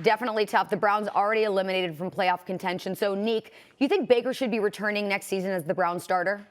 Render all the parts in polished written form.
Definitely tough. The Browns already eliminated from playoff contention. So, Neek, you think Baker should be returning next season as the Browns starter?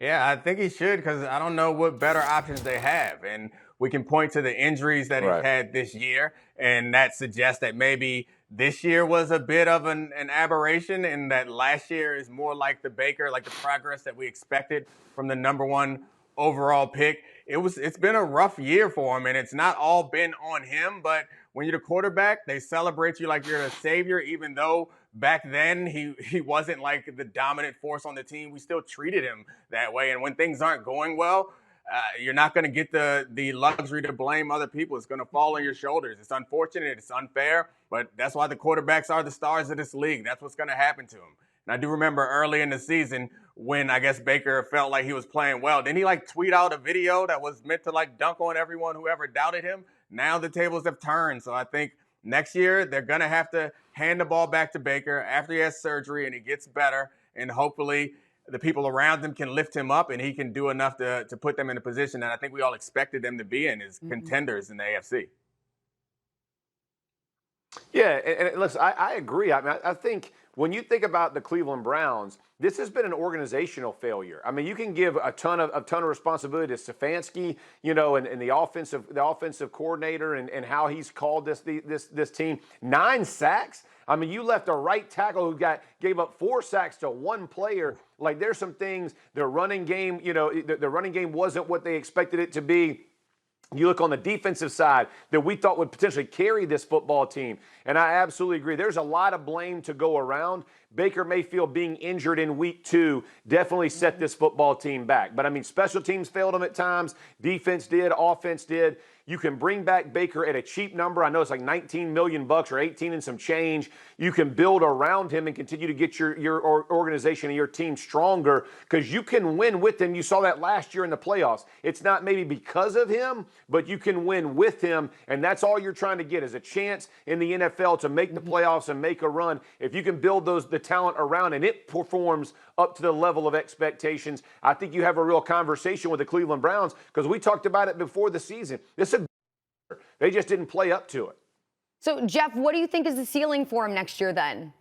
Yeah, I think he should because I don't know what better options they have. And we can point to the injuries that he's had this year, and that suggests that maybe this year was a bit of an aberration and that last year is more like the Baker, like the progress that we expected from the number one overall pick. It's been a rough year for him, and it's not all been on him, but when you're the quarterback, they celebrate you like you're a savior, even though back then he wasn't like the dominant force on the team. We still treated him that way. And when things aren't going well, you're not going to get the luxury to blame other people. It's going to fall on your shoulders. It's unfortunate. It's unfair. But that's why the quarterbacks are the stars of this league. That's what's going to happen to him. And I do remember early in the season when I guess Baker felt like he was playing well. Didn't he like tweet out a video that was meant to like dunk on everyone who ever doubted him? Now the tables have turned. So I think next year they're going to have to hand the ball back to Baker after he has surgery and he gets better. And hopefully the people around him can lift him up and he can do enough to put them in a position that I think we all expected them to be in as contenders in the AFC. Yeah, and listen, I agree. I mean, I think when you think about the Cleveland Browns, this has been an organizational failure. I mean, you can give a ton of responsibility to Stefanski, you know, and the offensive coordinator and how he's called this team. 9 sacks. I mean, you left a right tackle who gave up 4 sacks to one player. Like, there's some things. Their running game, you know, the running game wasn't what they expected it to be. You look on the defensive side that we thought would potentially carry this football team. And I absolutely agree. There's a lot of blame to go around. Baker Mayfield being injured in week 2 definitely set this football team back. But, I mean, special teams failed them at times. Defense did. Offense did. You can bring back Baker at a cheap number. I know it's like $19 million or 18 and some change. You can build around him and continue to get your organization and your team stronger because you can win with him. You saw that last year in the playoffs. It's not maybe because of him, but you can win with him, and that's all you're trying to get is a chance in the NFL to make the playoffs and make a run. If you can build the talent around and it performs up to the level of expectations, I think you have a real conversation with the Cleveland Browns because we talked about it before the season. They just didn't play up to it. So, Jeff, what do you think is the ceiling for him next year then?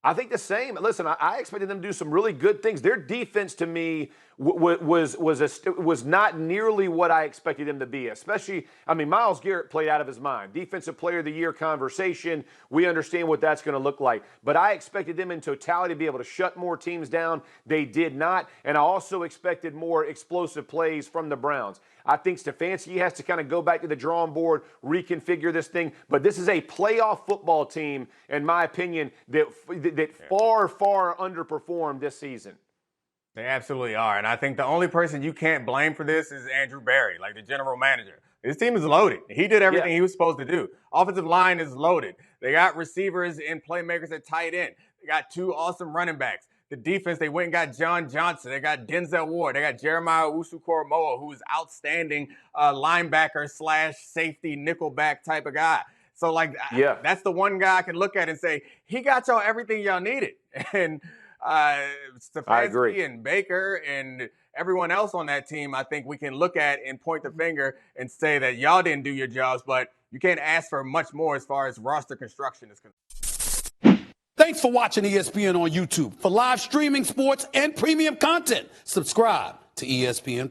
I think the same. Listen, I expected them to do some really good things. Their defense, to me, was not nearly what I expected them to be. Especially, I mean, Myles Garrett played out of his mind. Defensive Player of the Year conversation. We understand what that's going to look like. But I expected them in totality to be able to shut more teams down. They did not. And I also expected more explosive plays from the Browns. I think Stefanski has to kind of go back to the drawing board, reconfigure this thing. But this is a playoff football team, in my opinion, that far underperformed this season. They absolutely are. And I think the only person you can't blame for this is Andrew Berry, like the general manager. This team is loaded. He did everything he was supposed to do. Offensive line is loaded. They got receivers and playmakers at tight end. They got 2 awesome running backs. The defense, they went and got John Johnson. They got Denzel Ward. They got Jeremiah Owusu-Koramoah, who's outstanding linebacker / safety nickelback type of guy. So, like, that's the one guy I can look at and say, he got y'all everything y'all needed. And Stefanski and Baker and everyone else on that team, I think we can look at and point the finger and say that y'all didn't do your jobs, but you can't ask for much more as far as roster construction is concerned. Thanks for watching ESPN on YouTube. For live streaming, sports, and premium content, subscribe to ESPN+.